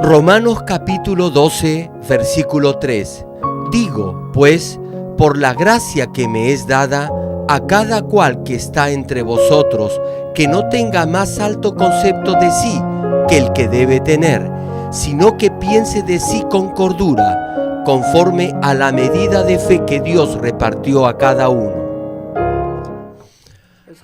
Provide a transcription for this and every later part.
Romanos capítulo 12, versículo 3. Digo, pues, por la gracia que me es dada, a cada cual que está entre vosotros, que no tenga más alto concepto de sí que el que debe tener, sino que piense de sí con cordura, conforme a la medida de fe que Dios repartió a cada uno.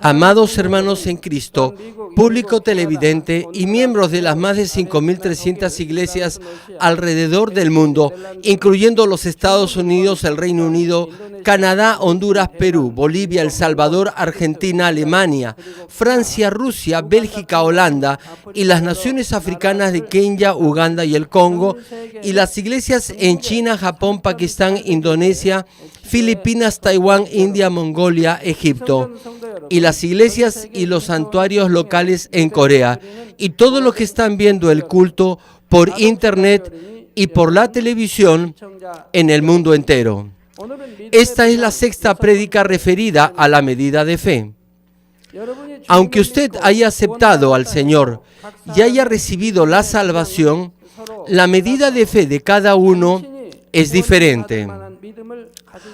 Amados hermanos en Cristo, público televidente y miembros de las más de 5.300 iglesias alrededor del mundo, incluyendo los Estados Unidos, el Reino Unido, Canadá, Honduras, Perú, Bolivia, El Salvador, Argentina, Alemania, Francia, Rusia, Bélgica, Holanda y las naciones africanas de Kenia, Uganda y el Congo, y las iglesias en China, Japón, Pakistán, Indonesia, Filipinas, Taiwán, India, Mongolia, Egipto, y las iglesias y los santuarios locales en Corea, y todos los que están viendo el culto por internet y por la televisión en el mundo entero. Esta es la sexta prédica referida a la medida de fe. Aunque usted haya aceptado al Señor y haya recibido la salvación, la medida de fe de cada uno es diferente.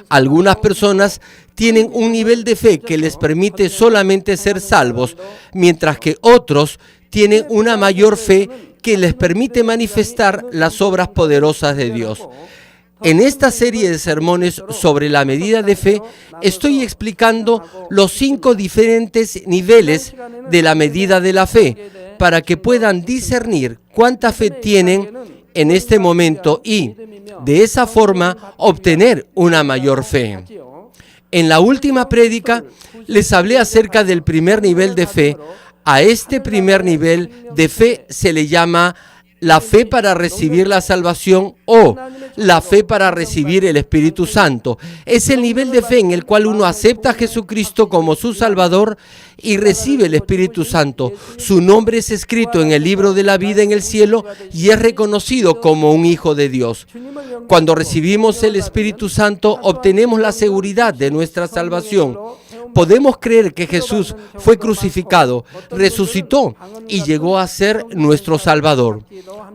Algunas personas tienen un nivel de fe que les permite solamente ser salvos, mientras que otros tienen una mayor fe que les permite manifestar las obras poderosas de Dios. En esta serie de sermones sobre la medida de fe, estoy explicando los 5 diferentes niveles de la medida de la fe, para que puedan discernir cuánta fe tienen en este momento y, de esa forma, obtener una mayor fe. En la última prédica les hablé acerca del primer nivel de fe. A este primer nivel de fe se le llama la fe para recibir la salvación o la fe para recibir el Espíritu Santo. Es el nivel de fe en el cual uno acepta a Jesucristo como su Salvador y recibe el Espíritu Santo. Su nombre es escrito en el libro de la vida en el cielo y es reconocido como un hijo de Dios. Cuando recibimos el Espíritu Santo, obtenemos la seguridad de nuestra salvación. Podemos creer que Jesús fue crucificado, resucitó y llegó a ser nuestro Salvador.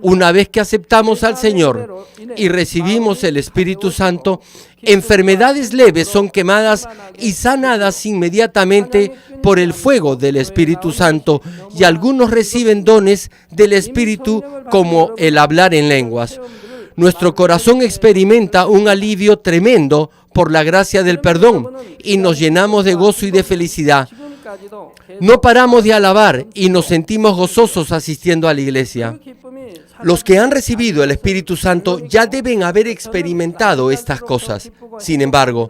Una vez que aceptamos al Señor y recibimos el Espíritu Santo, enfermedades leves son quemadas y sanadas inmediatamente por el fuego del Espíritu Santo, y algunos reciben dones del Espíritu como el hablar en lenguas. Nuestro corazón experimenta un alivio tremendo por la gracia del perdón y nos llenamos de gozo y de felicidad. No paramos de alabar y nos sentimos gozosos asistiendo a la iglesia. Los que han recibido el Espíritu Santo ya deben haber experimentado estas cosas. Sin embargo,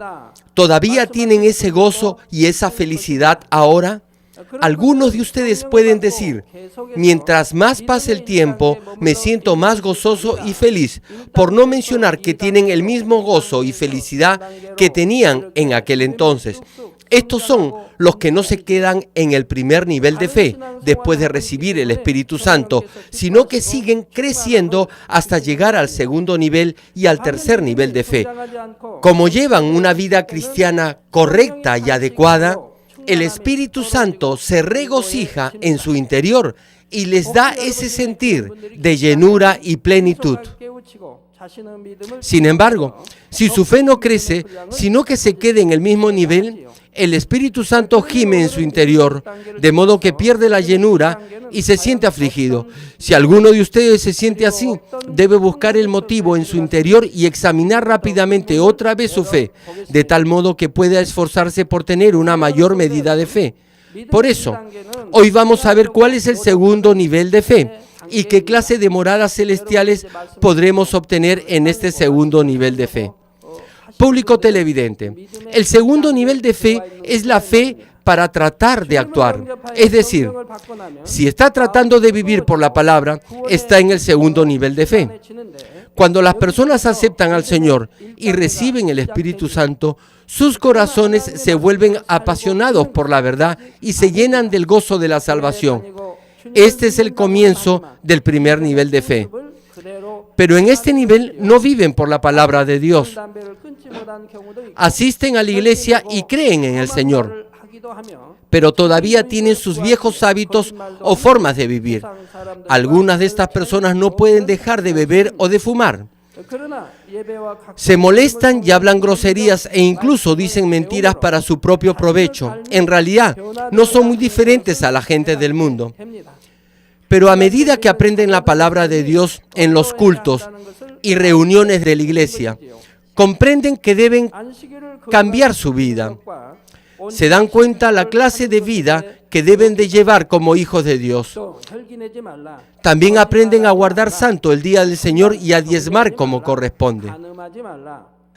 ¿todavía tienen ese gozo y esa felicidad ahora? Algunos de ustedes pueden decir, mientras más pase el tiempo, me siento más gozoso y feliz, por no mencionar que tienen el mismo gozo y felicidad que tenían en aquel entonces. Estos son los que no se quedan en el primer nivel de fe después de recibir el Espíritu Santo, sino que siguen creciendo hasta llegar al segundo nivel y al tercer nivel de fe. Como llevan una vida cristiana correcta y adecuada, el Espíritu Santo se regocija en su interior y les da ese sentir de llenura y plenitud. Sin embargo, si su fe no crece, sino que se quede en el mismo nivel, el Espíritu Santo gime en su interior, de modo que pierde la llenura y se siente afligido. Si alguno de ustedes se siente así, debe buscar el motivo en su interior y examinar rápidamente otra vez su fe, de tal modo que pueda esforzarse por tener una mayor medida de fe. Por eso, hoy vamos a ver cuál es el segundo nivel de fe y qué clase de moradas celestiales podremos obtener en este segundo nivel de fe. Público televidente, el segundo nivel de fe es la fe para tratar de actuar. Es decir, si está tratando de vivir por la palabra, está en el segundo nivel de fe. Cuando las personas aceptan al Señor y reciben el Espíritu Santo, sus corazones se vuelven apasionados por la verdad y se llenan del gozo de la salvación. Este es el comienzo del primer nivel de fe. Pero en este nivel no viven por la palabra de Dios. Asisten a la iglesia y creen en el Señor. pero todavía tienen sus viejos hábitos o formas de vivir. Algunas de estas personas no pueden dejar de beber o de fumar. Se molestan y hablan groserías e incluso dicen mentiras para su propio provecho. En realidad, no son muy diferentes a la gente del mundo. Pero a medida que aprenden la palabra de Dios en los cultos y reuniones de la iglesia, comprenden que deben cambiar su vida. Se dan cuenta la clase de vida que deben de llevar como hijos de Dios. También aprenden a guardar santo el día del Señor y a diezmar como corresponde.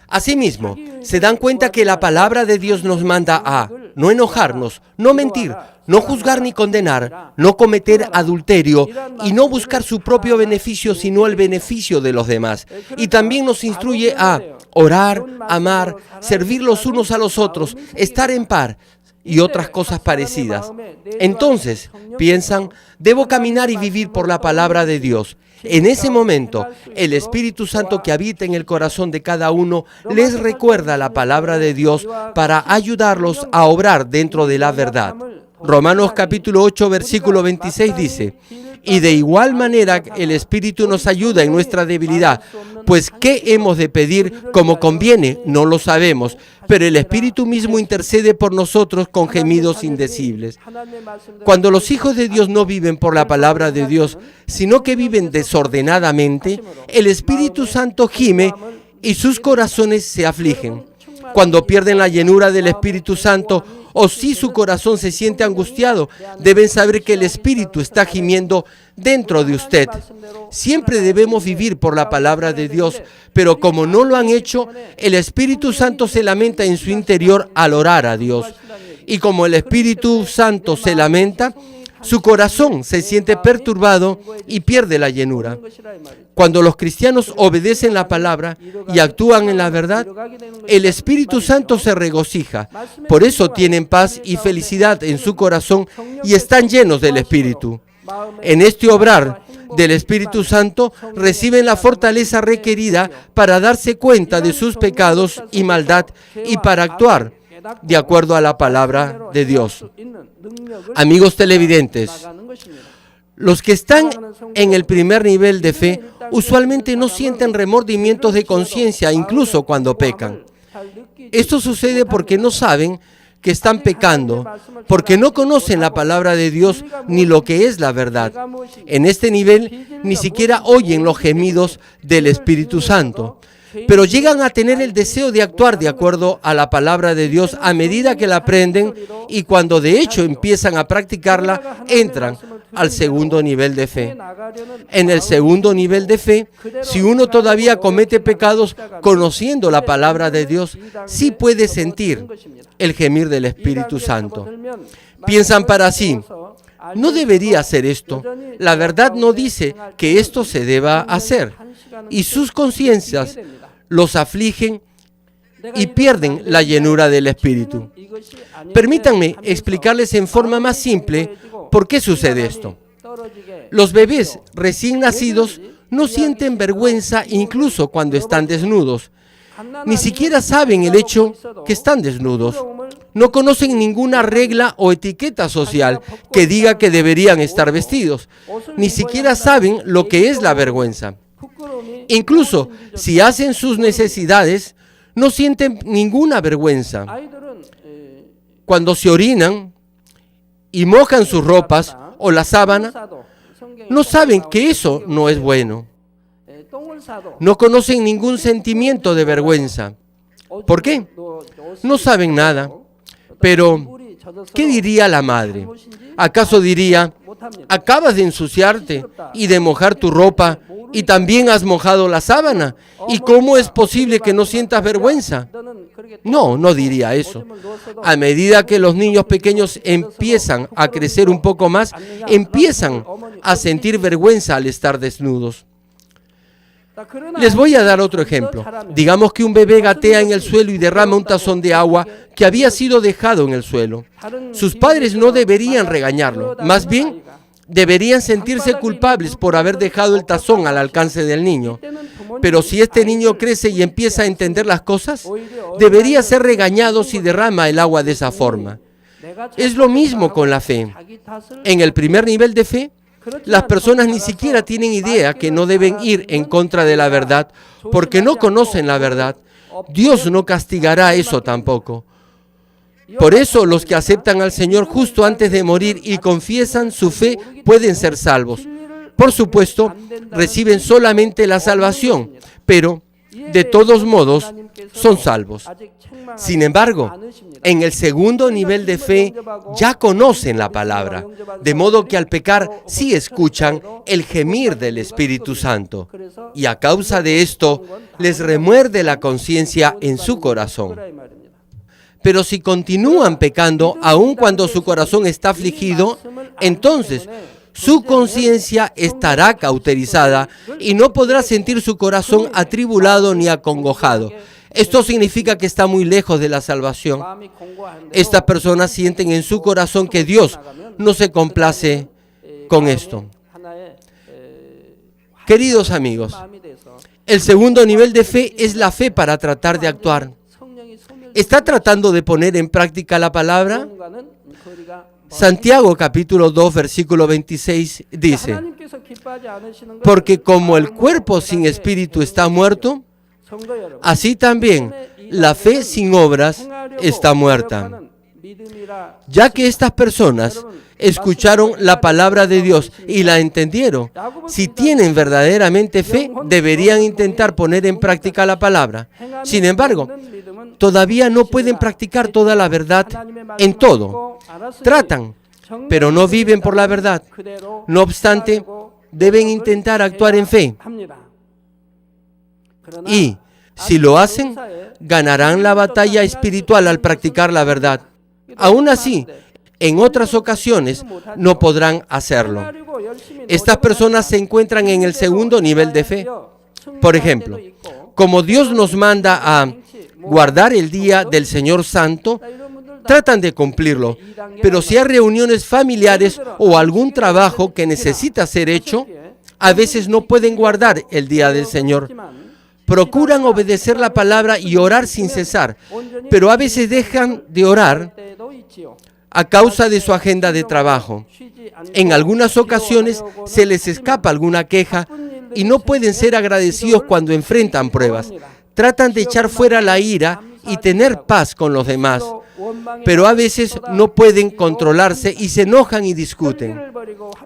Asimismo, se dan cuenta que la palabra de Dios nos manda a no enojarnos, no mentir, no juzgar ni condenar, no cometer adulterio y no buscar su propio beneficio, sino el beneficio de los demás. Y también nos instruye a orar, amar, servir los unos a los otros, estar en paz y otras cosas parecidas. Entonces, piensan, debo caminar y vivir por la palabra de Dios. En ese momento, el Espíritu Santo que habita en el corazón de cada uno les recuerda la palabra de Dios para ayudarlos a obrar dentro de la verdad. Romanos capítulo 8, versículo 26 dice: y de igual manera el Espíritu nos ayuda en nuestra debilidad, pues ¿qué hemos de pedir como conviene? No lo sabemos, pero el Espíritu mismo intercede por nosotros con gemidos indecibles. Cuando los hijos de Dios no viven por la palabra de Dios, sino que viven desordenadamente, el Espíritu Santo gime y sus corazones se afligen. Cuando pierden la llenura del Espíritu Santo, o si su corazón se siente angustiado, deben saber que el Espíritu está gimiendo dentro de usted. Siempre debemos vivir por la palabra de Dios, pero como no lo han hecho, el Espíritu Santo se lamenta en su interior al orar a Dios. Y como el Espíritu Santo se lamenta, su corazón se siente perturbado y pierde la llenura. Cuando los cristianos obedecen la palabra y actúan en la verdad, el Espíritu Santo se regocija. Por eso tienen paz y felicidad en su corazón y están llenos del Espíritu. En este obrar del Espíritu Santo reciben la fortaleza requerida para darse cuenta de sus pecados y maldad y para actuar de acuerdo a la palabra de Dios. Amigos televidentes, los que están en el primer nivel de fe usualmente no sienten remordimientos de conciencia incluso cuando pecan. Esto sucede porque no saben que están pecando, porque no conocen la palabra de Dios ni lo que es la verdad. En este nivel ni siquiera oyen los gemidos del Espíritu Santo, pero llegan a tener el deseo de actuar de acuerdo a la palabra de Dios a medida que la aprenden y cuando de hecho empiezan a practicarla, entran al segundo nivel de fe. En el segundo nivel de fe, si uno todavía comete pecados conociendo la palabra de Dios, sí puede sentir el gemir del Espíritu Santo. Piensan para sí: no debería hacer esto. La verdad no dice que esto se deba hacer. Y sus conciencias los afligen y pierden la llenura del Espíritu. Permítanme explicarles en forma más simple por qué sucede esto. Los bebés recién nacidos no sienten vergüenza incluso cuando están desnudos. Ni siquiera saben el hecho que están desnudos. No conocen ninguna regla o etiqueta social que diga que deberían estar vestidos. Ni siquiera saben lo que es la vergüenza. Incluso si hacen sus necesidades, no sienten ninguna vergüenza. Cuando se orinan y mojan sus ropas o la sábana, no saben que eso no es bueno. No conocen ningún sentimiento de vergüenza. ¿Por qué? No saben nada. Pero, ¿qué diría la madre? ¿Acaso diría: acabas de ensuciarte y de mojar tu ropa y también has mojado la sábana? ¿Y cómo es posible que no sientas vergüenza? No, no diría eso. A medida que los niños pequeños empiezan a crecer un poco más, empiezan a sentir vergüenza al estar desnudos. Les voy a dar otro ejemplo. Digamos que un bebé gatea en el suelo y derrama un tazón de agua que había sido dejado en el suelo. Sus padres no deberían regañarlo, más bien deberían sentirse culpables por haber dejado el tazón al alcance del niño. Pero si este niño crece y empieza a entender las cosas, debería ser regañado si derrama el agua de esa forma. Es lo mismo con la fe. En el primer nivel de fe, las personas ni siquiera tienen idea que no deben ir en contra de la verdad porque no conocen la verdad. Dios no castigará eso tampoco. Por eso los que aceptan al Señor justo antes de morir y confiesan su fe pueden ser salvos. Por supuesto, reciben solamente la salvación, pero de todos modos son salvos. Sin embargo, en el segundo nivel de fe ya conocen la palabra, de modo que al pecar sí escuchan el gemir del Espíritu Santo. Y a causa de esto, les remuerde la conciencia en su corazón. Pero si continúan pecando, aun cuando su corazón está afligido, entonces su conciencia estará cauterizada y no podrá sentir su corazón atribulado ni acongojado. Esto significa que está muy lejos de la salvación. Estas personas sienten en su corazón que Dios no se complace con esto. Queridos amigos, el segundo nivel de fe es la fe para tratar de actuar. ¿Está tratando de poner en práctica la palabra? Santiago capítulo 2 versículo 26 dice: porque como el cuerpo sin espíritu está muerto, así también la fe sin obras está muerta. Ya que estas personas escucharon la palabra de Dios y la entendieron, si tienen verdaderamente fe, deberían intentar poner en práctica la palabra. Sin embargo, todavía no pueden practicar toda la verdad en todo. Tratan, pero no viven por la verdad. No obstante, deben intentar actuar en fe. Y, si lo hacen, ganarán la batalla espiritual al practicar la verdad. Aún así, en otras ocasiones no podrán hacerlo. Estas personas se encuentran en el segundo nivel de fe. Por ejemplo, como Dios nos manda a guardar el día del Señor Santo, tratan de cumplirlo. Pero si hay reuniones familiares o algún trabajo que necesita ser hecho, a veces no pueden guardar el día del Señor. Procuran obedecer la palabra y orar sin cesar, pero a veces dejan de orar a causa de su agenda de trabajo. En algunas ocasiones se les escapa alguna queja y no pueden ser agradecidos cuando enfrentan pruebas. Tratan de echar fuera la ira y tener paz con los demás, pero a veces no pueden controlarse y se enojan y discuten.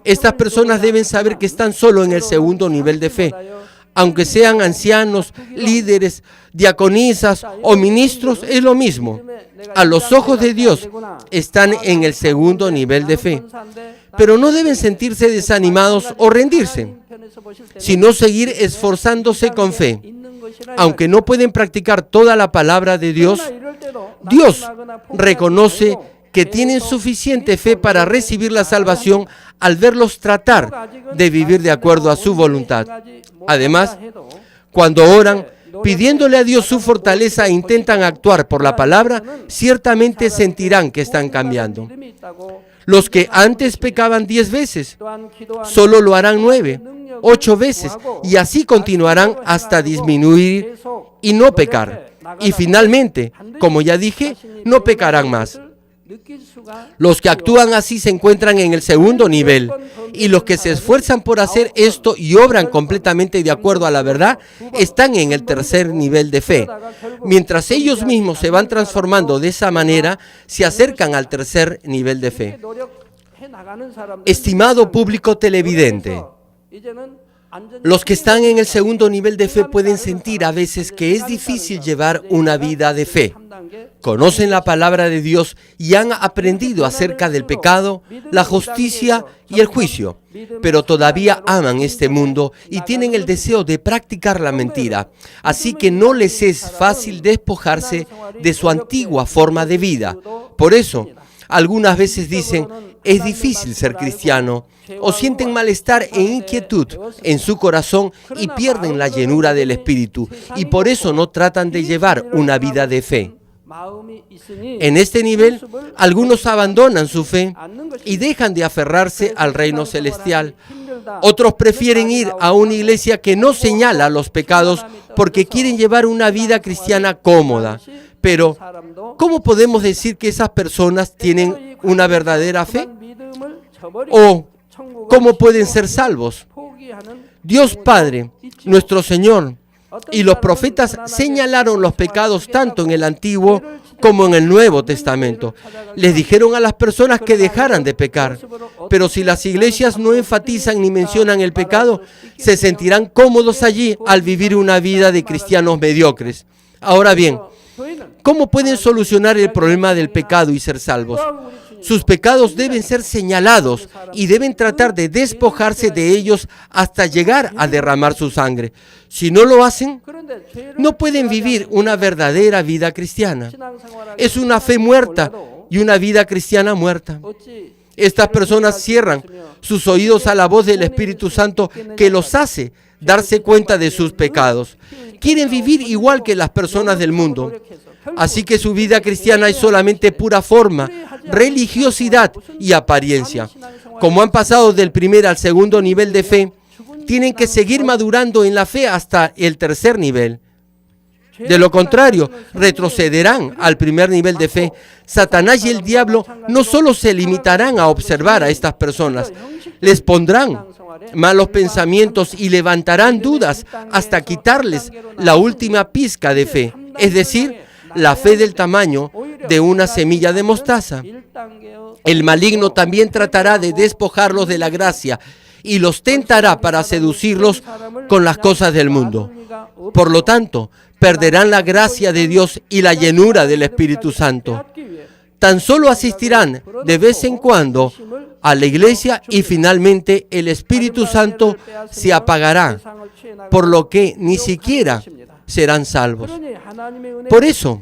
Estas personas deben saber que están solo en el segundo nivel de fe. Aunque sean ancianos, líderes, diaconisas o ministros, es lo mismo. A los ojos de Dios están en el segundo nivel de fe. Pero no deben sentirse desanimados o rendirse, sino seguir esforzándose con fe. Aunque no pueden practicar toda la palabra de Dios, Dios reconoce que tienen suficiente fe para recibir la salvación al verlos tratar de vivir de acuerdo a su voluntad. Además, cuando oran, pidiéndole a Dios su fortaleza e intentan actuar por la palabra, ciertamente sentirán que están cambiando. Los que antes pecaban 10 veces, solo lo harán 9, 8 veces, y así continuarán hasta disminuir y no pecar. Y finalmente, como ya dije, no pecarán más. Los que actúan así se encuentran en el segundo nivel, y los que se esfuerzan por hacer esto y obran completamente de acuerdo a la verdad están en el tercer nivel de fe. Mientras ellos mismos se van transformando de esa manera, se acercan al tercer nivel de fe. Estimado público televidente, los que están en el segundo nivel de fe pueden sentir a veces que es difícil llevar una vida de fe. Conocen la palabra de Dios y han aprendido acerca del pecado, la justicia y el juicio, pero todavía aman este mundo y tienen el deseo de practicar la mentira. Así que no les es fácil despojarse de su antigua forma de vida. Por eso, algunas veces dicen, es difícil ser cristiano, o sienten malestar e inquietud en su corazón y pierden la llenura del Espíritu, y por eso no tratan de llevar una vida de fe. En este nivel, algunos abandonan su fe y dejan de aferrarse al reino celestial. Otros prefieren ir a una iglesia que no señala los pecados porque quieren llevar una vida cristiana cómoda. Pero, ¿cómo podemos decir que esas personas tienen una verdadera fe? ¿O cómo pueden ser salvos? Dios Padre, nuestro Señor, y los profetas señalaron los pecados tanto en el Antiguo como en el Nuevo Testamento. Les dijeron a las personas que dejaran de pecar. Pero si las iglesias no enfatizan ni mencionan el pecado, se sentirán cómodos allí al vivir una vida de cristianos mediocres. Ahora bien, ¿cómo pueden solucionar el problema del pecado y ser salvos? Sus pecados deben ser señalados y deben tratar de despojarse de ellos hasta llegar a derramar su sangre. Si no lo hacen, no pueden vivir una verdadera vida cristiana. Es una fe muerta y una vida cristiana muerta. Estas personas cierran sus oídos a la voz del Espíritu Santo que los hace darse cuenta de sus pecados. Quieren vivir igual que las personas del mundo. Así que su vida cristiana es solamente pura forma, religiosidad y apariencia. Como han pasado del primer al segundo nivel de fe, tienen que seguir madurando en la fe hasta el tercer nivel. De lo contrario, retrocederán al primer nivel de fe. Satanás y el diablo no solo se limitarán a observar a estas personas, les pondrán malos pensamientos y levantarán dudas hasta quitarles la última pizca de fe, es decir, la fe del tamaño de una semilla de mostaza. El maligno también tratará de despojarlos de la gracia y los tentará para seducirlos con las cosas del mundo. Por lo tanto, perderán la gracia de Dios y la llenura del Espíritu Santo. Tan solo asistirán de vez en cuando a la iglesia y finalmente el Espíritu Santo se apagará, por lo que ni siquiera serán salvos. Por eso,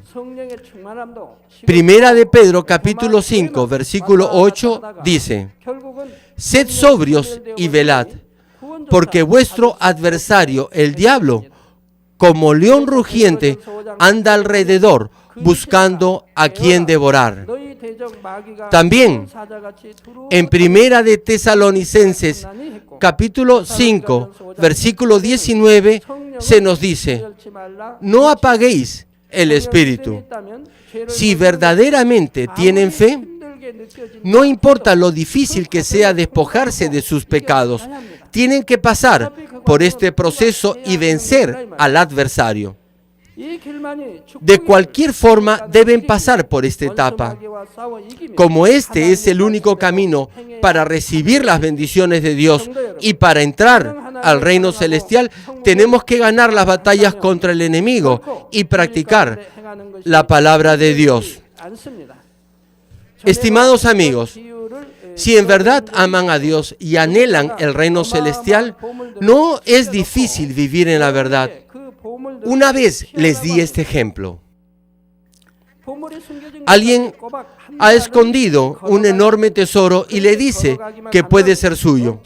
Primera de Pedro capítulo 5, versículo 8 dice: sed sobrios y velad, porque vuestro adversario, el diablo, como león rugiente, anda alrededor buscando a quien devorar. También en Primera de Tesalonicenses capítulo 5, versículo 19 se nos dice: no apaguéis el espíritu. Si verdaderamente tienen fe, no importa lo difícil que sea despojarse de sus pecados, tienen que pasar por este proceso y vencer al adversario. De cualquier forma, deben pasar por esta etapa. Como este es el único camino para recibir las bendiciones de Dios y para entrar al reino celestial, tenemos que ganar las batallas contra el enemigo y practicar la palabra de Dios. Estimados amigos, si en verdad aman a Dios y anhelan el reino celestial, no es difícil vivir en la verdad. Una vez les di este ejemplo. Alguien ha escondido un enorme tesoro y le dice que puede ser suyo.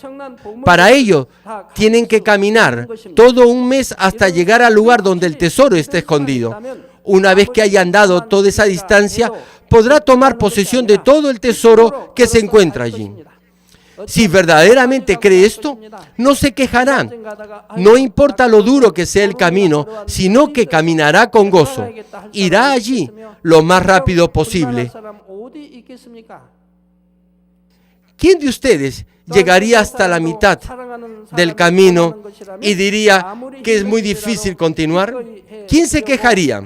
Para ello, tienen que caminar todo un mes hasta llegar al lugar donde el tesoro está escondido. Una vez que haya andado toda esa distancia, podrá tomar posesión de todo el tesoro que se encuentra allí. Si verdaderamente cree esto, no se quejará. No importa lo duro que sea el camino, sino que caminará con gozo. Irá allí lo más rápido posible. ¿Quién de ustedes llegaría hasta la mitad del camino y diría que es muy difícil continuar? ¿Quién se quejaría?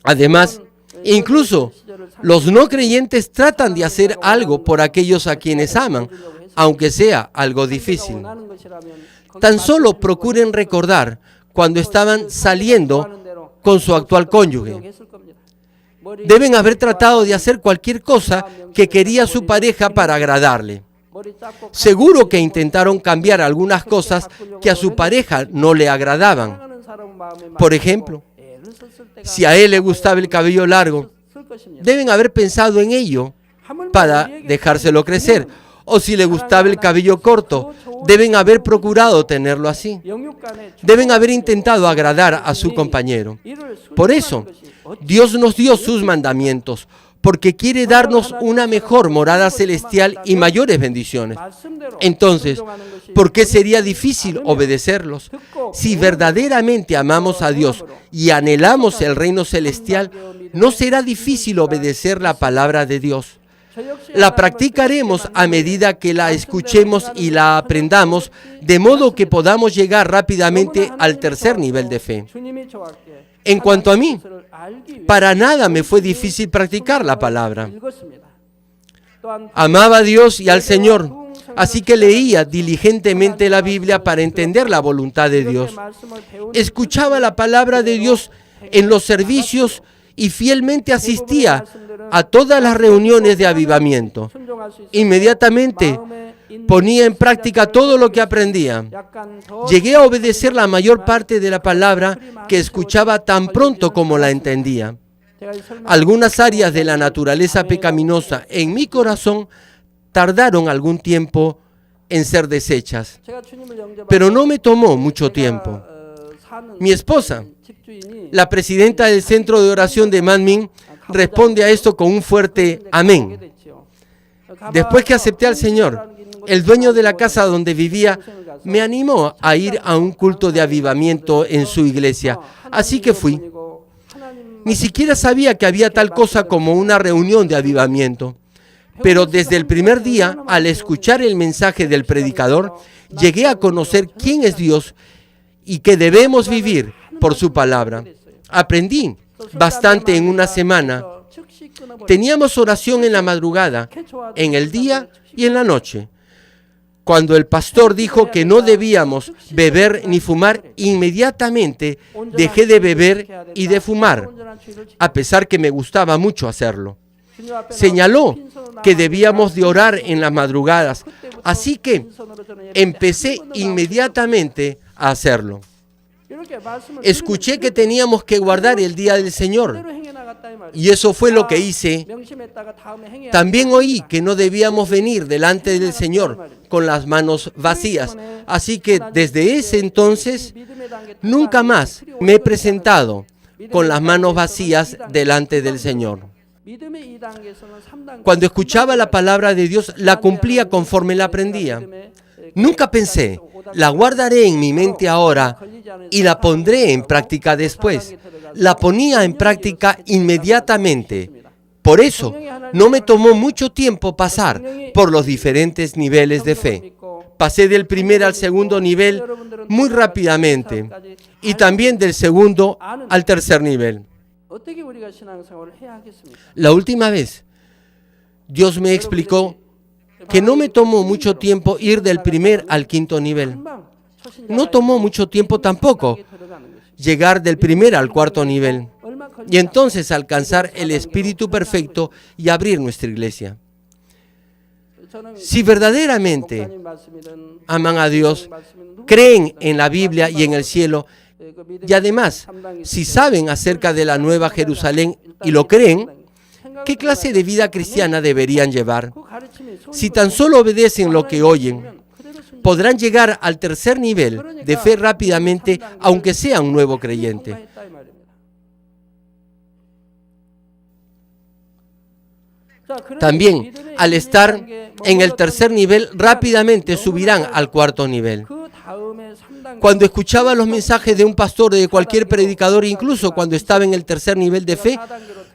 Además, incluso los no creyentes tratan de hacer algo por aquellos a quienes aman, aunque sea algo difícil. Tan solo procuren recordar cuando estaban saliendo con su actual cónyuge. Deben haber tratado de hacer cualquier cosa que quería su pareja para agradarle. Seguro que intentaron cambiar algunas cosas que a su pareja no le agradaban. Por ejemplo, si a él le gustaba el cabello largo, deben haber pensado en ello para dejárselo crecer. O si le gustaba el cabello corto, deben haber procurado tenerlo así. Deben haber intentado agradar a su compañero. Por eso, Dios nos dio sus mandamientos, porque quiere darnos una mejor morada celestial y mayores bendiciones. Entonces, ¿por qué sería difícil obedecerlos? Si verdaderamente amamos a Dios y anhelamos el reino celestial, no será difícil obedecer la palabra de Dios. La practicaremos a medida que la escuchemos y la aprendamos, de modo que podamos llegar rápidamente al tercer nivel de fe. En cuanto a mí, para nada me fue difícil practicar la palabra. Amaba a Dios y al Señor, así que leía diligentemente la Biblia para entender la voluntad de Dios. Escuchaba la palabra de Dios en los servicios y fielmente asistía a todas las reuniones de avivamiento. Inmediatamente ponía en práctica todo lo que aprendía. Llegué a obedecer la mayor parte de la palabra que escuchaba tan pronto como la entendía. Algunas áreas de la naturaleza pecaminosa en mi corazón tardaron algún tiempo en ser deshechas, pero no me tomó mucho tiempo. Mi esposa, la presidenta del Centro de Oración de Manmin, responde a esto con un fuerte amén. Después que acepté al Señor, el dueño de la casa donde vivía me animó a ir a un culto de avivamiento en su iglesia, así que fui. Ni siquiera sabía que había tal cosa como una reunión de avivamiento. Pero desde el primer día, al escuchar el mensaje del predicador, llegué a conocer quién es Dios y que debemos vivir por su palabra. Aprendí bastante en una semana. Teníamos oración en la madrugada, en el día y en la noche. Cuando el pastor dijo que no debíamos beber ni fumar, inmediatamente dejé de beber y de fumar, a pesar que me gustaba mucho hacerlo. Señaló que debíamos de orar en las madrugadas, así que empecé inmediatamente a hacerlo. Escuché que teníamos que guardar el día del Señor, y eso fue lo que hice. También oí que no debíamos venir delante del Señor con las manos vacías, así que desde ese entonces nunca más me he presentado con las manos vacías delante del Señor. Cuando escuchaba la palabra de Dios, la cumplía conforme la aprendía. Nunca pensé, la guardaré en mi mente ahora y la pondré en práctica después. La ponía en práctica inmediatamente. Por eso, no me tomó mucho tiempo pasar por los diferentes niveles de fe. Pasé del primer al segundo nivel muy rápidamente y también del segundo al tercer nivel. La última vez, Dios me explicó que no me tomó mucho tiempo ir del primer al quinto nivel. No tomó mucho tiempo tampoco llegar del primer al cuarto nivel y entonces alcanzar el Espíritu perfecto y abrir nuestra iglesia. Si verdaderamente aman a Dios, creen en la Biblia y en el cielo, y además, si saben acerca de la Nueva Jerusalén y lo creen, ¿qué clase de vida cristiana deberían llevar? Si tan solo obedecen lo que oyen, podrán llegar al tercer nivel de fe rápidamente, aunque sea un nuevo creyente. También, al estar en el tercer nivel, rápidamente subirán al cuarto nivel. Cuando escuchaba los mensajes de un pastor o de cualquier predicador, incluso cuando estaba en el tercer nivel de fe,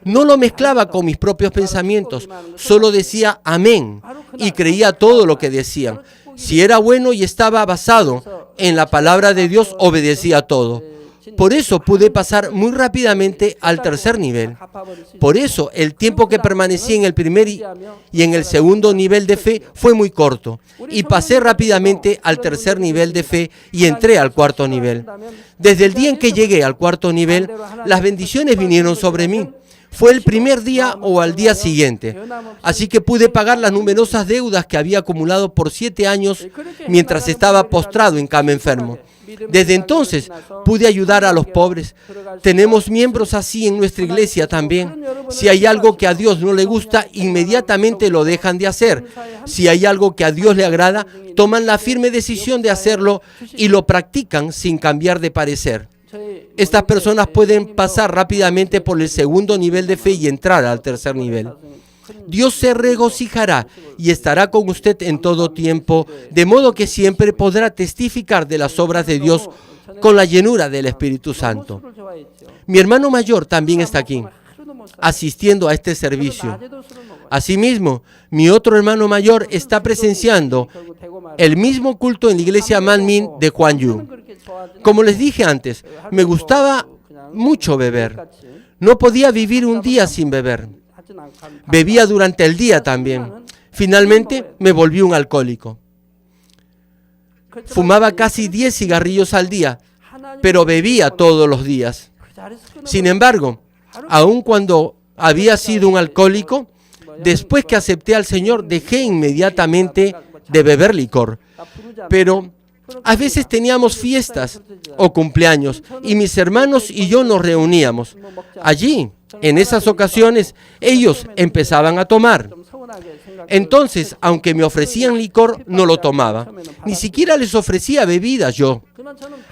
no lo mezclaba con mis propios pensamientos, solo decía amén y creía todo lo que decían. Si era bueno y estaba basado en la palabra de Dios, obedecía todo. Por eso pude pasar muy rápidamente al tercer nivel. Por eso el tiempo que permanecí en el primer y en el segundo nivel de fe fue muy corto. Y pasé rápidamente al tercer nivel de fe y entré al cuarto nivel. Desde el día en que llegué al cuarto nivel, las bendiciones vinieron sobre mí. Fue el primer día o al día siguiente. Así que pude pagar las numerosas deudas que había acumulado por 7 años mientras estaba postrado en cama enfermo. Desde entonces pude ayudar a los pobres. Tenemos miembros así en nuestra iglesia también. Si hay algo que a Dios no le gusta, inmediatamente lo dejan de hacer. Si hay algo que a Dios le agrada, toman la firme decisión de hacerlo y lo practican sin cambiar de parecer. Estas personas pueden pasar rápidamente por el segundo nivel de fe y entrar al tercer nivel. Dios se regocijará y estará con usted en todo tiempo, de modo que siempre podrá testificar de las obras de Dios con la llenura del Espíritu Santo. Mi hermano mayor también está aquí, asistiendo a este servicio. Asimismo, mi otro hermano mayor está presenciando el mismo culto en la iglesia Manmin de Gwangju. Como les dije antes, me gustaba mucho beber. No podía vivir un día sin beber. Bebía durante el día también. Finalmente me volví un alcohólico. Fumaba casi 10 cigarrillos al día, pero bebía todos los días. Sin embargo, aun cuando había sido un alcohólico, después que acepté al Señor, dejé inmediatamente de beber licor. Pero a veces teníamos fiestas o cumpleaños y mis hermanos y yo nos reuníamos. Allí, en esas ocasiones, ellos empezaban a tomar. Entonces, aunque me ofrecían licor, no lo tomaba. Ni siquiera les ofrecía bebidas yo.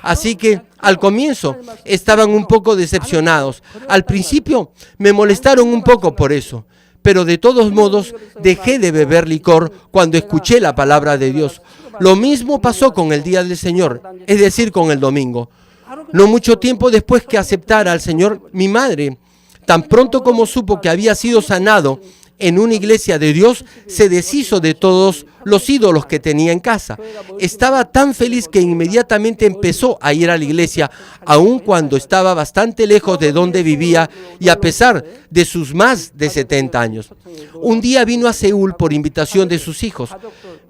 Así que, al comienzo, estaban un poco decepcionados. Al principio, me molestaron un poco por eso. Pero de todos modos, dejé de beber licor cuando escuché la palabra de Dios. Lo mismo pasó con el día del Señor, es decir, con el domingo. No mucho tiempo después que aceptara al Señor, mi madre, tan pronto como supo que había sido sanado en una iglesia de Dios, se deshizo de todos los ídolos que tenía en casa. Estaba tan feliz que inmediatamente empezó a ir a la iglesia, aun cuando estaba bastante lejos de donde vivía y a pesar de sus más de 70 años. Un día vino a Seúl por invitación de sus hijos.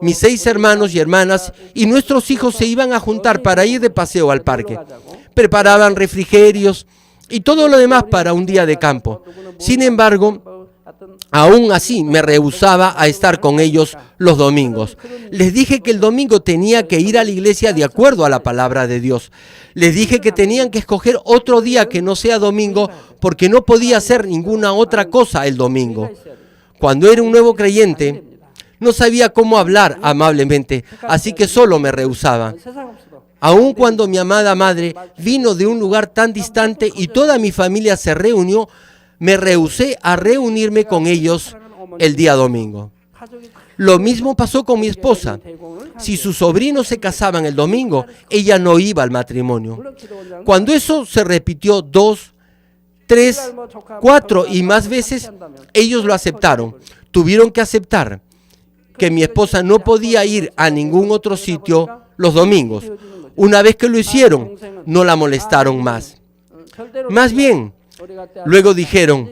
Mis 6 hermanos y hermanas y nuestros hijos se iban a juntar para ir de paseo al parque. Preparaban refrigerios y todo lo demás para un día de campo. Sin embargo, aún así me rehusaba a estar con ellos los domingos. Les dije que el domingo tenía que ir a la iglesia de acuerdo a la palabra de Dios. Les dije que tenían que escoger otro día que no sea domingo porque no podía hacer ninguna otra cosa el domingo. Cuando era un nuevo creyente, no sabía cómo hablar amablemente, así que solo me rehusaba. Aun cuando mi amada madre vino de un lugar tan distante y toda mi familia se reunió, me rehusé a reunirme con ellos el día domingo. Lo mismo pasó con mi esposa. Si sus sobrinos se casaban el domingo, ella no iba al matrimonio. Cuando eso se repitió 2, 3, 4 y más veces, ellos lo aceptaron. Tuvieron que aceptar que mi esposa no podía ir a ningún otro sitio los domingos. Una vez que lo hicieron, no la molestaron más. Más bien, luego dijeron,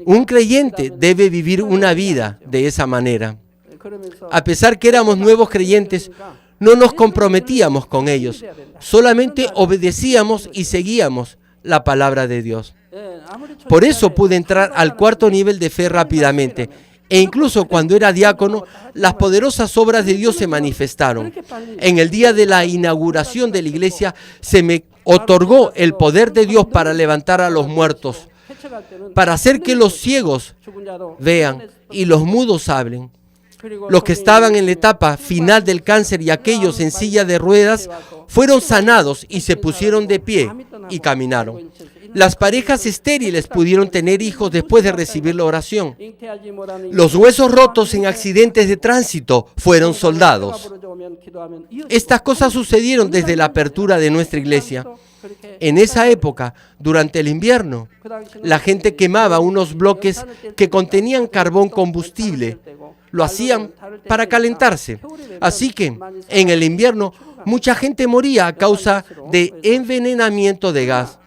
un creyente debe vivir una vida de esa manera. A pesar que éramos nuevos creyentes, no nos comprometíamos con ellos. Solamente obedecíamos y seguíamos la palabra de Dios. Por eso pude entrar al 4.º nivel de fe rápidamente. E incluso cuando era diácono, las poderosas obras de Dios se manifestaron. En el día de la inauguración de la iglesia, se me otorgó el poder de Dios para levantar a los muertos, para hacer que los ciegos vean y los mudos hablen. Los que estaban en la etapa final del cáncer y aquellos en silla de ruedas fueron sanados y se pusieron de pie y caminaron. Las parejas estériles pudieron tener hijos después de recibir la oración. Los huesos rotos en accidentes de tránsito fueron soldados. Estas cosas sucedieron desde la apertura de nuestra iglesia. En esa época, durante el invierno, la gente quemaba unos bloques que contenían carbón combustible. Lo hacían para calentarse. Así que, en el invierno, mucha gente moría a causa de envenenamiento de gas.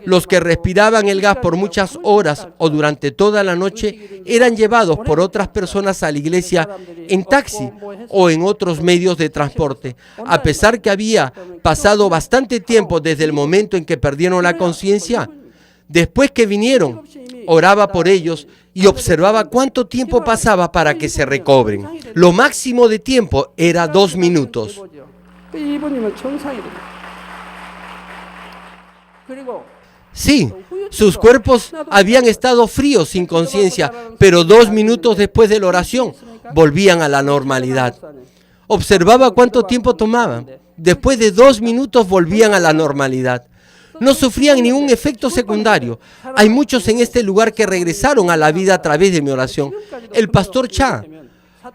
Los que respiraban el gas por muchas horas o durante toda la noche eran llevados por otras personas a la iglesia en taxi o en otros medios de transporte. A pesar que había pasado bastante tiempo desde el momento en que perdieron la conciencia, después que vinieron, oraba por ellos y observaba cuánto tiempo pasaba para que se recobren. Lo máximo de tiempo era 2 minutos. Sí, sus cuerpos habían estado fríos sin conciencia, pero 2 minutos después de la oración volvían a la normalidad. Observaba cuánto tiempo tomaban. Después de 2 minutos volvían a la normalidad. No sufrían ningún efecto secundario. Hay muchos en este lugar que regresaron a la vida a través de mi oración. El pastor Cha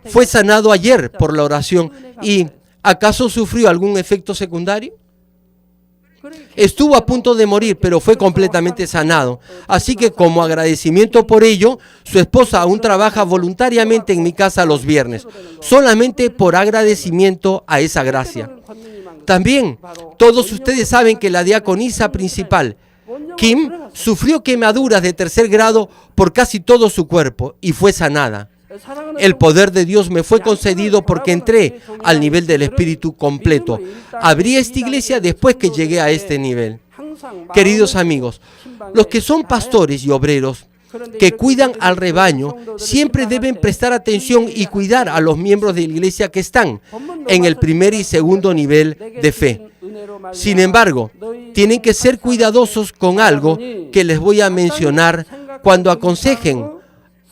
fue sanado ayer por la oración. ¿Y acaso sufrió algún efecto secundario? Estuvo a punto de morir, pero fue completamente sanado. Así que como agradecimiento por ello, su esposa aún trabaja voluntariamente en mi casa los viernes, solamente por agradecimiento a esa gracia. También, todos ustedes saben que la diaconisa principal, Kim, sufrió quemaduras de 3er grado por casi todo su cuerpo y fue sanada. El poder de Dios me fue concedido porque entré al nivel del Espíritu completo. Abrí esta iglesia después que llegué a este nivel. Queridos amigos, los que son pastores y obreros que cuidan al rebaño siempre deben prestar atención y cuidar a los miembros de la iglesia que están en el primer y segundo nivel de fe. Sin embargo, tienen que ser cuidadosos con algo que les voy a mencionar cuando aconsejen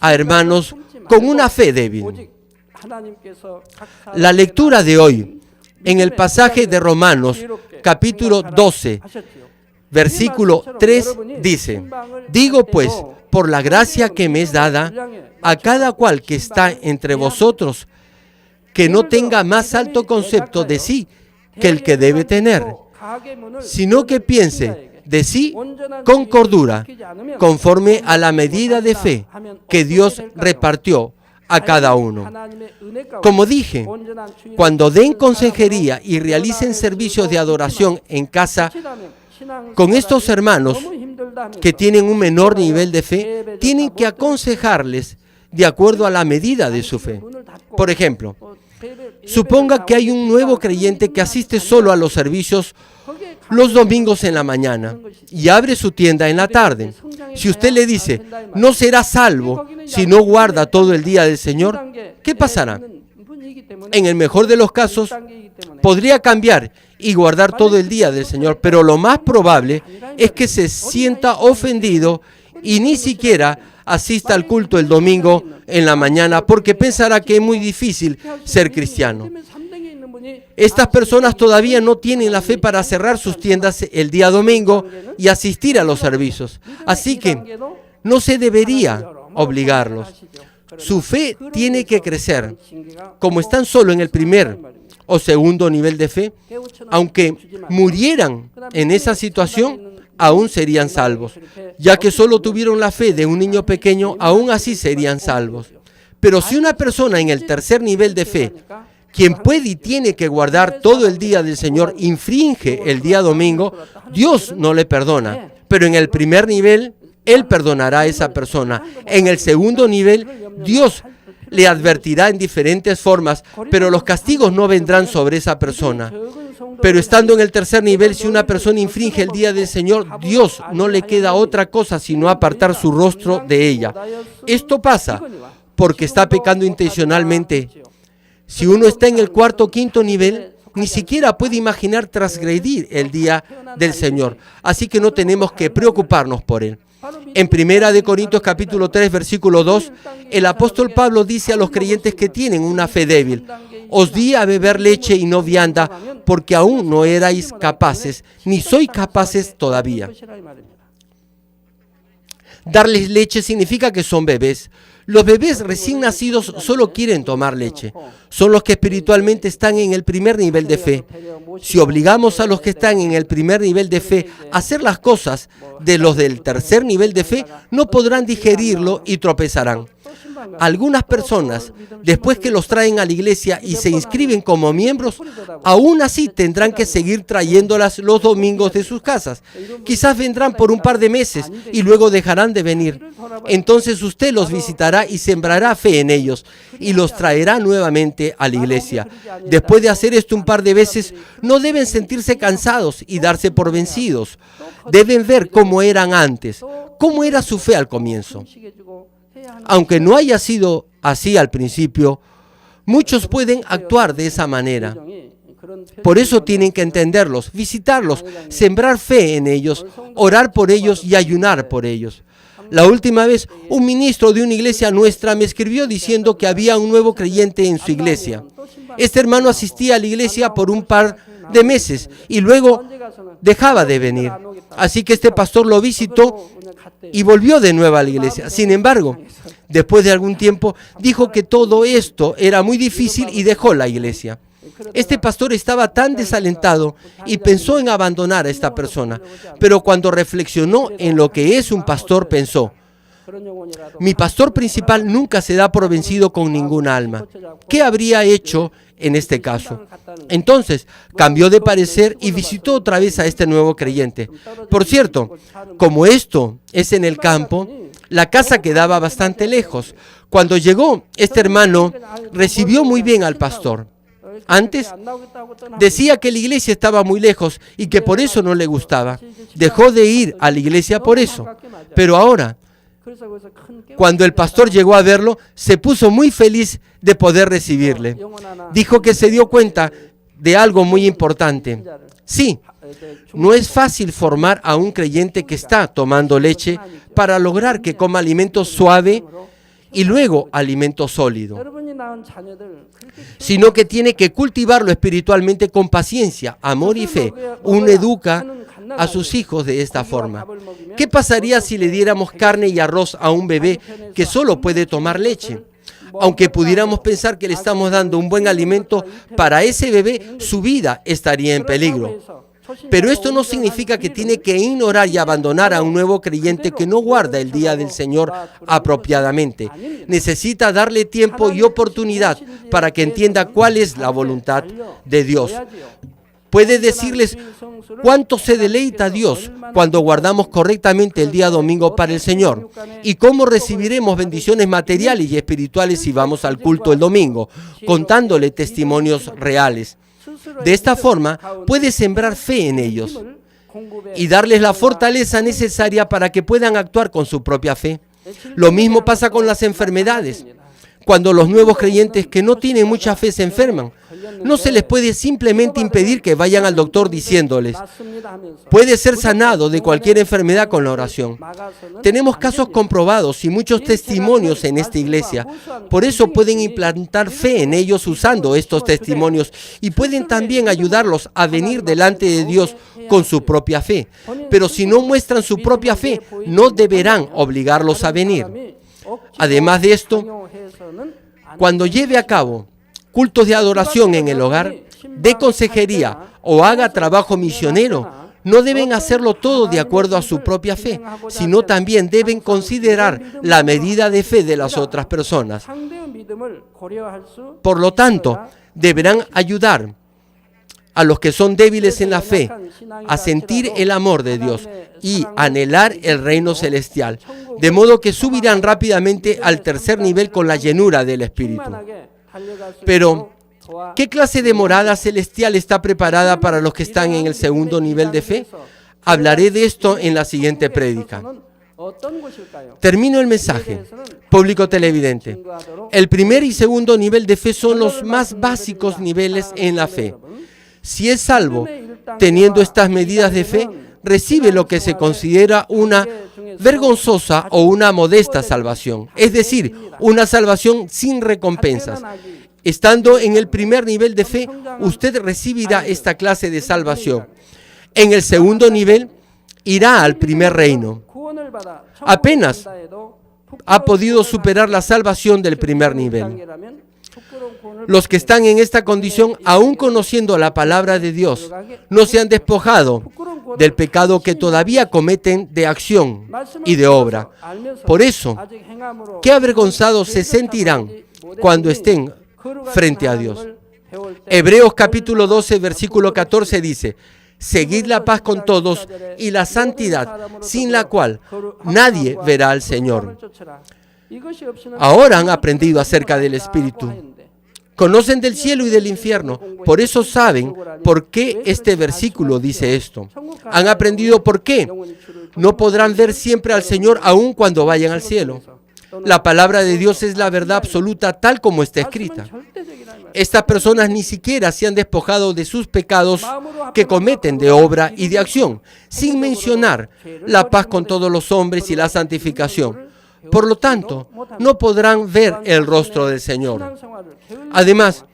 a hermanos con una fe débil. La lectura de hoy en el pasaje de Romanos, capítulo 12, versículo 3, dice: digo pues, por la gracia que me es dada, a cada cual que está entre vosotros, que no tenga más alto concepto de sí que el que debe tener, sino que piense de sí con cordura, conforme a la medida de fe que Dios repartió a cada uno. Como dije, cuando den consejería y realicen servicios de adoración en casa con estos hermanos que tienen un menor nivel de fe, tienen que aconsejarles de acuerdo a la medida de su fe. Por ejemplo, suponga que hay un nuevo creyente que asiste solo a los servicios los domingos en la mañana y abre su tienda en la tarde. Si usted le dice, no será salvo si no guarda todo el día del Señor, ¿qué pasará? En el mejor de los casos, podría cambiar y guardar todo el día del Señor, pero lo más probable es que se sienta ofendido y ni siquiera asista al culto el domingo en la mañana porque pensará que es muy difícil ser cristiano. Estas personas todavía no tienen la fe para cerrar sus tiendas el día domingo y asistir a los servicios. Así que no se debería obligarlos. Su fe tiene que crecer. Como están solo en el primer o segundo nivel de fe, aunque murieran en esa situación, aún serían salvos. Ya que solo tuvieron la fe de un niño pequeño, aún así serían salvos. Pero si una persona en el tercer nivel de fe, quien puede y tiene que guardar todo el día del Señor, infringe el día domingo, Dios no le perdona. Pero en el primer nivel, Él perdonará a esa persona. En el segundo nivel, Dios le advertirá en diferentes formas, pero los castigos no vendrán sobre esa persona. Pero estando en el tercer nivel, si una persona infringe el día del Señor, Dios no le queda otra cosa sino apartar su rostro de ella. Esto pasa porque está pecando intencionalmente. Si uno está en el cuarto o quinto nivel, ni siquiera puede imaginar transgredir el día del Señor. Así que no tenemos que preocuparnos por él. En 1 Corintios capítulo 3, versículo 2, el apóstol Pablo dice a los creyentes que tienen una fe débil: os di a beber leche y no vianda, porque aún no erais capaces, ni sois capaces todavía. Darles leche significa que son bebés. Los bebés recién nacidos solo quieren tomar leche. Son los que espiritualmente están en el primer nivel de fe. Si obligamos a los que están en el primer nivel de fe a hacer las cosas de los del tercer nivel de fe, no podrán digerirlo y tropezarán. Algunas personas, después que los traen a la iglesia y se inscriben como miembros, aún así tendrán que seguir trayéndolas los domingos de sus casas. Quizás vendrán por un par de meses y luego dejarán de venir. Entonces usted los visitará y sembrará fe en ellos y los traerá nuevamente a la iglesia. Después de hacer esto un par de veces, no deben sentirse cansados y darse por vencidos. Deben ver cómo eran antes, cómo era su fe al comienzo. Aunque no haya sido así al principio, muchos pueden actuar de esa manera. Por eso tienen que entenderlos, visitarlos, sembrar fe en ellos, orar por ellos y ayunar por ellos. La última vez, un ministro de una iglesia nuestra me escribió diciendo que había un nuevo creyente en su iglesia. Este hermano asistía a la iglesia por un par de meses y luego dejaba de venir. Así que este pastor lo visitó y volvió de nuevo a la iglesia. Sin embargo, después de algún tiempo, dijo que todo esto era muy difícil y dejó la iglesia. Este pastor estaba tan desalentado y pensó en abandonar a esta persona, pero cuando reflexionó en lo que es un pastor, pensó: mi pastor principal nunca se da por vencido con ninguna alma. ¿Qué habría hecho en este caso? Entonces, cambió de parecer y visitó otra vez a este nuevo creyente. Por cierto, como esto es en el campo, la casa quedaba bastante lejos. Cuando llegó, este hermano recibió muy bien al pastor. Antes decía que la iglesia estaba muy lejos y que por eso no le gustaba. Dejó de ir a la iglesia por eso. Pero ahora, cuando el pastor llegó a verlo, se puso muy feliz de poder recibirle. Dijo que se dio cuenta de algo muy importante. Sí, no es fácil formar a un creyente que está tomando leche para lograr que coma alimento suave y luego alimento sólido, sino que tiene que cultivarlo espiritualmente con paciencia, amor y fe. Uno educa a sus hijos de esta forma. ¿Qué pasaría si le diéramos carne y arroz a un bebé que solo puede tomar leche? Aunque pudiéramos pensar que le estamos dando un buen alimento, para ese bebé su vida estaría en peligro. Pero esto no significa que tiene que ignorar y abandonar a un nuevo creyente que no guarda el día del Señor apropiadamente. Necesita darle tiempo y oportunidad para que entienda cuál es la voluntad de Dios. Puede decirles cuánto se deleita Dios cuando guardamos correctamente el día domingo para el Señor y cómo recibiremos bendiciones materiales y espirituales si vamos al culto el domingo, contándole testimonios reales. De esta forma, puede sembrar fe en ellos y darles la fortaleza necesaria para que puedan actuar con su propia fe. Lo mismo pasa con las enfermedades. Cuando los nuevos creyentes que no tienen mucha fe se enferman, no se les puede simplemente impedir que vayan al doctor diciéndoles: puede ser sanado de cualquier enfermedad con la oración. Tenemos casos comprobados y muchos testimonios en esta iglesia. Por eso pueden implantar fe en ellos usando estos testimonios y pueden también ayudarlos a venir delante de Dios con su propia fe. Pero si no muestran su propia fe, no deberán obligarlos a venir. Además de esto, cuando lleve a cabo cultos de adoración en el hogar, de consejería o haga trabajo misionero, no deben hacerlo todo de acuerdo a su propia fe, sino también deben considerar la medida de fe de las otras personas. Por lo tanto, deberán ayudar a los que son débiles en la fe a sentir el amor de Dios y anhelar el reino celestial, de modo que subirán rápidamente al tercer nivel con la llenura del Espíritu. Pero, ¿qué clase de morada celestial está preparada para los que están en el segundo nivel de fe? Hablaré de esto en la siguiente prédica. Termino el mensaje. Público televidente, el primer y segundo nivel de fe son los más básicos niveles en la fe. Si es salvo, teniendo estas medidas de fe, recibe lo que se considera una vergonzosa o una modesta salvación, es decir, una salvación sin recompensas. Estando en el primer nivel de fe, usted recibirá esta clase de salvación. En el segundo nivel, irá al primer reino. Apenas ha podido superar la salvación del primer nivel. Los que están en esta condición, aún conociendo la palabra de Dios, no se han despojado del pecado que todavía cometen de acción y de obra. Por eso, qué avergonzados se sentirán cuando estén frente a Dios. Hebreos capítulo 12, versículo 14 dice: seguid la paz con todos y la santidad, sin la cual nadie verá al Señor. Ahora han aprendido acerca del Espíritu. Conocen del cielo y del infierno, por eso saben por qué este versículo dice esto. Han aprendido por qué no podrán ver siempre al Señor aun cuando vayan al cielo. La palabra de Dios es la verdad absoluta tal como está escrita. Estas personas ni siquiera se han despojado de sus pecados que cometen de obra y de acción, sin mencionar la paz con todos los hombres y la santificación. Por lo tanto, no podrán ver el rostro del Señor. Además,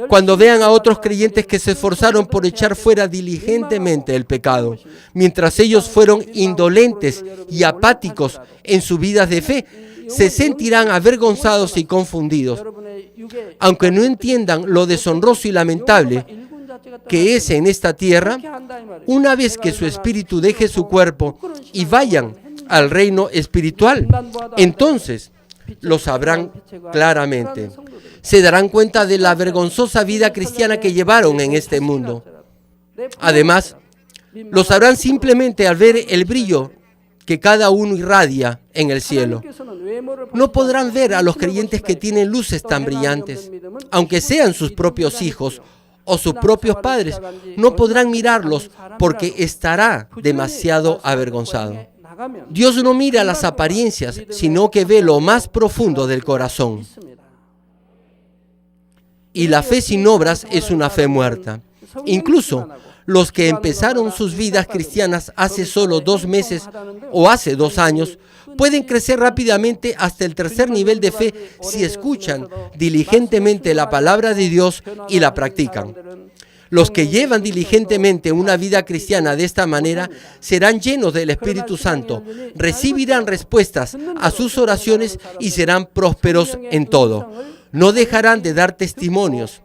cuando vean a otros creyentes que se esforzaron por echar fuera diligentemente el pecado, mientras ellos fueron indolentes y apáticos en sus vidas de fe, se sentirán avergonzados y confundidos. Aunque no entiendan lo deshonroso y lamentable que es en esta tierra, una vez que su espíritu deje su cuerpo y vayan al reino espiritual, entonces lo sabrán claramente. Se darán cuenta de la vergonzosa vida cristiana que llevaron en este mundo. Además, lo sabrán simplemente al ver el brillo que cada uno irradia en el cielo. No podrán ver a los creyentes que tienen luces tan brillantes, aunque sean sus propios hijos o sus propios padres. No podrán mirarlos porque estará demasiado avergonzado. Dios no mira las apariencias, sino que ve lo más profundo del corazón. Y la fe sin obras es una fe muerta. Incluso los que empezaron sus vidas cristianas hace solo 2 meses o hace 2 años, pueden crecer rápidamente hasta el tercer nivel de fe si escuchan diligentemente la palabra de Dios y la practican. Los que llevan diligentemente una vida cristiana de esta manera serán llenos del Espíritu Santo, recibirán respuestas a sus oraciones y serán prósperos en todo. No dejarán de dar testimonios.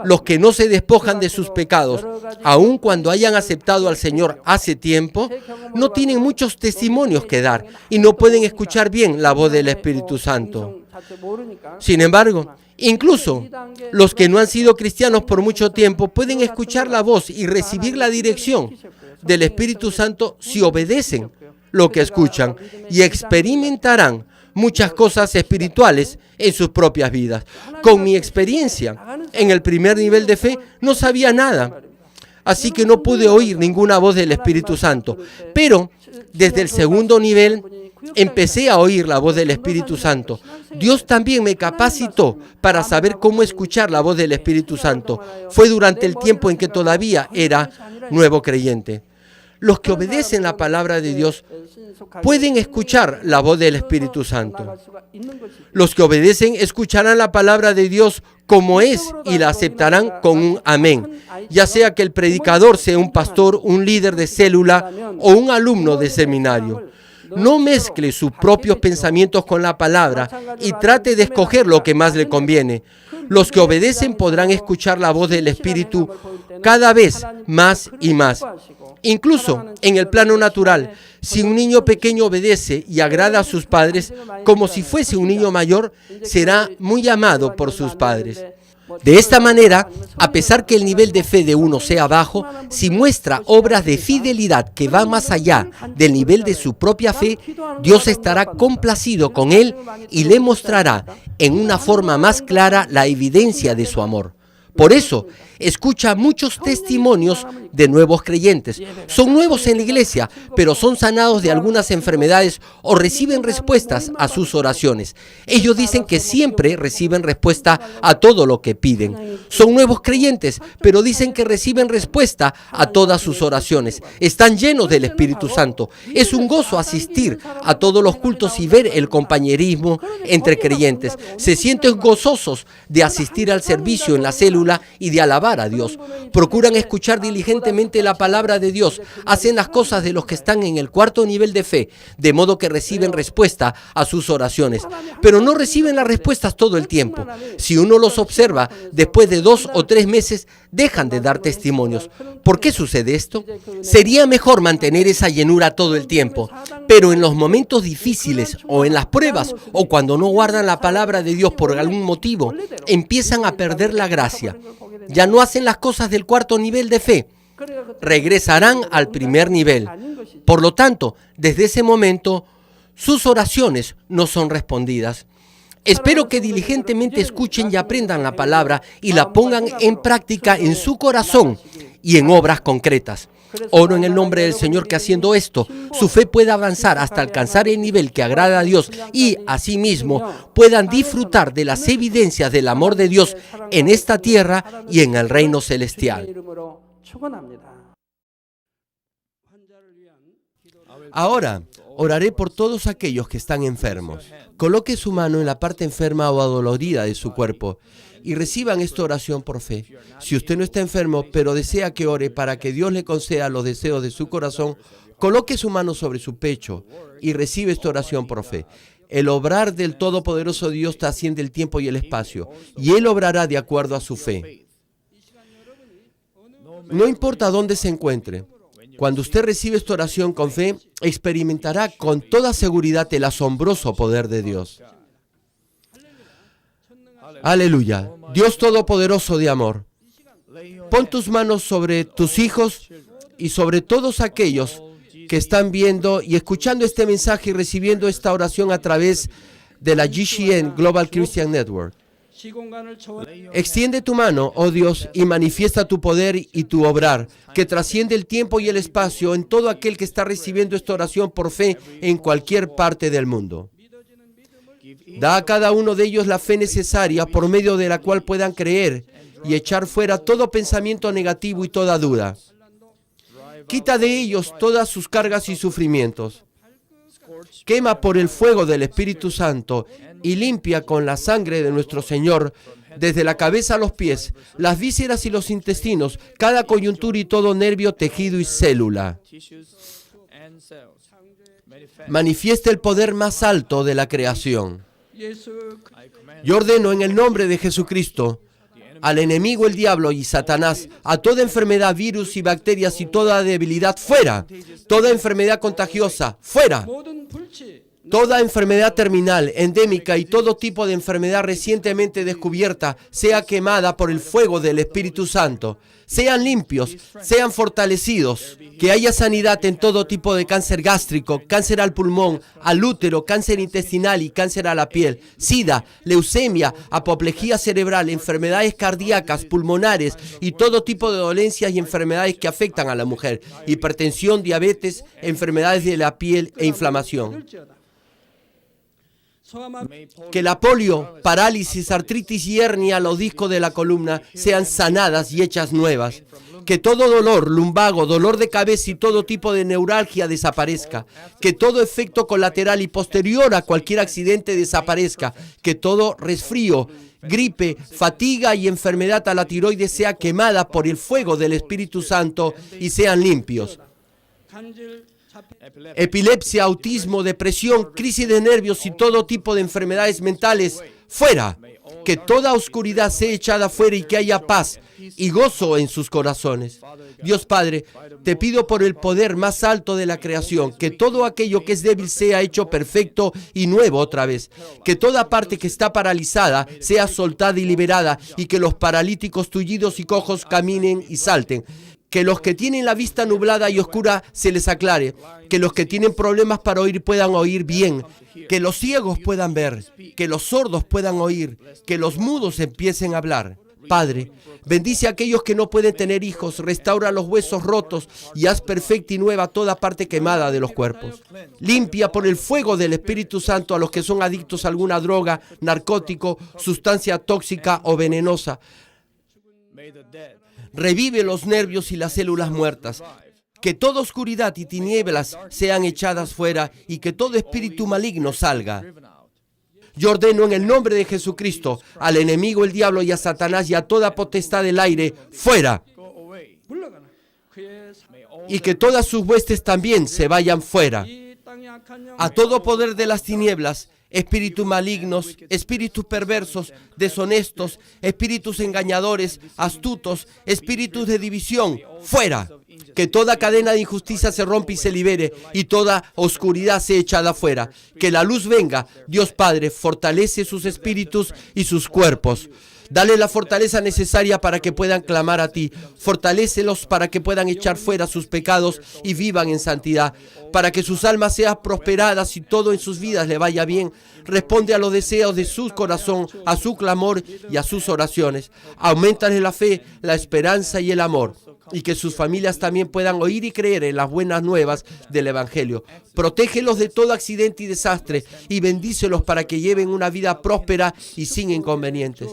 Los que no se despojan de sus pecados, aun cuando hayan aceptado al Señor hace tiempo, no tienen muchos testimonios que dar y no pueden escuchar bien la voz del Espíritu Santo. Sin embargo, incluso los que no han sido cristianos por mucho tiempo pueden escuchar la voz y recibir la dirección del Espíritu Santo si obedecen lo que escuchan y experimentarán muchas cosas espirituales en sus propias vidas. Con mi experiencia en el primer nivel de fe no sabía nada, así que no pude oír ninguna voz del Espíritu Santo. Pero desde el segundo nivel empecé a oír la voz del Espíritu Santo. Dios también me capacitó para saber cómo escuchar la voz del Espíritu Santo. Fue durante el tiempo en que todavía era nuevo creyente. Los que obedecen la palabra de Dios pueden escuchar la voz del Espíritu Santo. Los que obedecen escucharán la palabra de Dios como es y la aceptarán con un amén, ya sea que el predicador sea un pastor, un líder de célula o un alumno de seminario. No mezcle sus propios pensamientos con la palabra y trate de escoger lo que más le conviene. Los que obedecen podrán escuchar la voz del Espíritu cada vez más y más. Incluso en el plano natural, si un niño pequeño obedece y agrada a sus padres, como si fuese un niño mayor, será muy amado por sus padres. De esta manera, a pesar que el nivel de fe de uno sea bajo, si muestra obras de fidelidad que van más allá del nivel de su propia fe, Dios estará complacido con él y le mostrará en una forma más clara la evidencia de su amor. Por eso, escucha muchos testimonios de nuevos creyentes. Son nuevos en la iglesia, pero son sanados de algunas enfermedades o reciben respuestas a sus oraciones. Ellos dicen que siempre reciben respuesta a todo lo que piden. Son nuevos creyentes, pero dicen que reciben respuesta a todas sus oraciones. Están llenos del Espíritu Santo. Es un gozo asistir a todos los cultos y ver el compañerismo entre creyentes. Se sienten gozosos de asistir al servicio en la célula y de alabar a Dios. Procuran escuchar diligentemente la palabra de Dios. Hacen las cosas de los que están en el cuarto nivel de fe, de modo que reciben respuesta a sus oraciones. Pero no reciben las respuestas todo el tiempo. Si uno los observa, después de 2 o 3 meses, dejan de dar testimonios. ¿Por qué sucede esto? Sería mejor mantener esa llenura todo el tiempo, pero en los momentos difíciles o en las pruebas o cuando no guardan la palabra de Dios por algún motivo, empiezan a perder la gracia. Ya no hacen las cosas del cuarto nivel de fe. Regresarán al primer nivel. Por lo tanto, desde ese momento, sus oraciones no son respondidas. Espero que diligentemente escuchen y aprendan la palabra y la pongan en práctica en su corazón y en obras concretas. Oro en el nombre del Señor que haciendo esto, su fe pueda avanzar hasta alcanzar el nivel que agrada a Dios y, asimismo, puedan disfrutar de las evidencias del amor de Dios en esta tierra y en el reino celestial. Ahora, oraré por todos aquellos que están enfermos. Coloque su mano en la parte enferma o adolorida de su cuerpo y reciban esta oración por fe. Si usted no está enfermo, pero desea que ore para que Dios le conceda los deseos de su corazón, coloque su mano sobre su pecho y recibe esta oración por fe. El obrar del Todopoderoso Dios trasciende el tiempo y el espacio, y Él obrará de acuerdo a su fe. No importa dónde se encuentre, cuando usted recibe esta oración con fe, experimentará con toda seguridad el asombroso poder de Dios. Aleluya. Dios Todopoderoso de amor, pon tus manos sobre tus hijos y sobre todos aquellos que están viendo y escuchando este mensaje y recibiendo esta oración a través de la GCN Global Christian Network. Extiende tu mano, oh Dios, y manifiesta tu poder y tu obrar, que trasciende el tiempo y el espacio en todo aquel que está recibiendo esta oración por fe en cualquier parte del mundo. Da a cada uno de ellos la fe necesaria por medio de la cual puedan creer y echar fuera todo pensamiento negativo y toda duda. Quita de ellos todas sus cargas y sufrimientos. Quema por el fuego del Espíritu Santo y limpia con la sangre de nuestro Señor, desde la cabeza a los pies, las vísceras y los intestinos, cada coyuntura y todo nervio, tejido y célula. Manifiesta el poder más alto de la creación. Yo ordeno en el nombre de Jesucristo al enemigo, el diablo y Satanás, a toda enfermedad, virus y bacterias y toda debilidad, fuera. Toda enfermedad contagiosa, fuera. Toda enfermedad terminal, endémica y todo tipo de enfermedad recientemente descubierta sea quemada por el fuego del Espíritu Santo. Sean limpios, sean fortalecidos. Que haya sanidad en todo tipo de cáncer gástrico, cáncer al pulmón, al útero, cáncer intestinal y cáncer a la piel, sida, leucemia, apoplejía cerebral, enfermedades cardíacas, pulmonares y todo tipo de dolencias y enfermedades que afectan a la mujer, hipertensión, diabetes, enfermedades de la piel e inflamación. Que la polio, parálisis, artritis y hernia a los discos de la columna sean sanadas y hechas nuevas. Que todo dolor, lumbago, dolor de cabeza y todo tipo de neuralgia desaparezca. Que todo efecto colateral y posterior a cualquier accidente desaparezca. Que todo resfrío, gripe, fatiga y enfermedad a la tiroides sea quemada por el fuego del Espíritu Santo y sean limpios. Epilepsia, autismo, depresión, crisis de nervios y todo tipo de enfermedades mentales, fuera. Que toda oscuridad sea echada fuera y que haya paz y gozo en sus corazones. Dios Padre, te pido por el poder más alto de la creación, que todo aquello que es débil sea hecho perfecto y nuevo otra vez. Que toda parte que está paralizada sea soltada y liberada, y que los paralíticos, tullidos y cojos caminen y salten. Que los que tienen la vista nublada y oscura se les aclare. Que los que tienen problemas para oír puedan oír bien. Que los ciegos puedan ver. Que los sordos puedan oír. Que los mudos empiecen a hablar. Padre, bendice a aquellos que no pueden tener hijos. Restaura los huesos rotos y haz perfecta y nueva toda parte quemada de los cuerpos. Limpia por el fuego del Espíritu Santo a los que son adictos a alguna droga, narcótico, sustancia tóxica o venenosa. Revive los nervios y las células muertas. Que toda oscuridad y tinieblas sean echadas fuera y que todo espíritu maligno salga. Yo ordeno en el nombre de Jesucristo al enemigo, el diablo y a Satanás y a toda potestad del aire, fuera. Y que todas sus huestes también se vayan fuera. A todo poder de las tinieblas, espíritus malignos, espíritus perversos, deshonestos, espíritus engañadores, astutos, espíritus de división, fuera. Que toda cadena de injusticia se rompa y se libere, y toda oscuridad sea echada fuera. Que la luz venga. Dios Padre, fortalece sus espíritus y sus cuerpos. Dale la fortaleza necesaria para que puedan clamar a ti. Fortalécelos para que puedan echar fuera sus pecados y vivan en santidad. Para que sus almas sean prosperadas y todo en sus vidas le vaya bien. Responde a los deseos de su corazón, a su clamor y a sus oraciones. Auméntale la fe, la esperanza y el amor. Y que sus familias también puedan oír y creer en las buenas nuevas del Evangelio. Protégelos de todo accidente y desastre y bendícelos para que lleven una vida próspera y sin inconvenientes.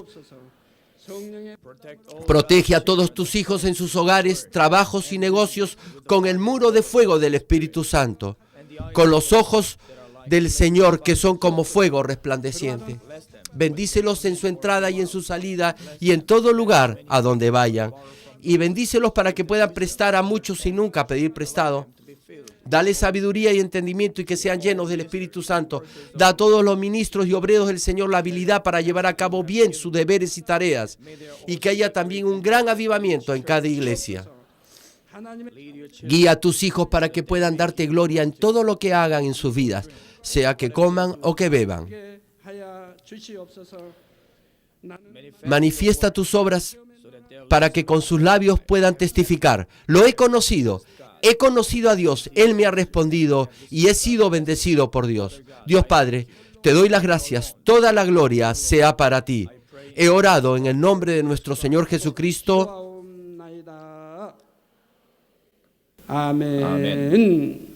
Protege a todos tus hijos en sus hogares, trabajos y negocios con el muro de fuego del Espíritu Santo, con los ojos del Señor que son como fuego resplandeciente. Bendícelos en su entrada y en su salida y en todo lugar a donde vayan. Y bendícelos para que puedan prestar a muchos y nunca pedir prestado. Dale sabiduría y entendimiento y que sean llenos del Espíritu Santo. Da a todos los ministros y obreros del Señor la habilidad para llevar a cabo bien sus deberes y tareas. Y que haya también un gran avivamiento en cada iglesia. Guía a tus hijos para que puedan darte gloria en todo lo que hagan en sus vidas, sea que coman o que beban. Manifiesta tus obras para que con sus labios puedan testificar. Lo he conocido a Dios, Él me ha respondido y he sido bendecido por Dios. Dios Padre, te doy las gracias, toda la gloria sea para ti. He orado en el nombre de nuestro Señor Jesucristo. 아멘.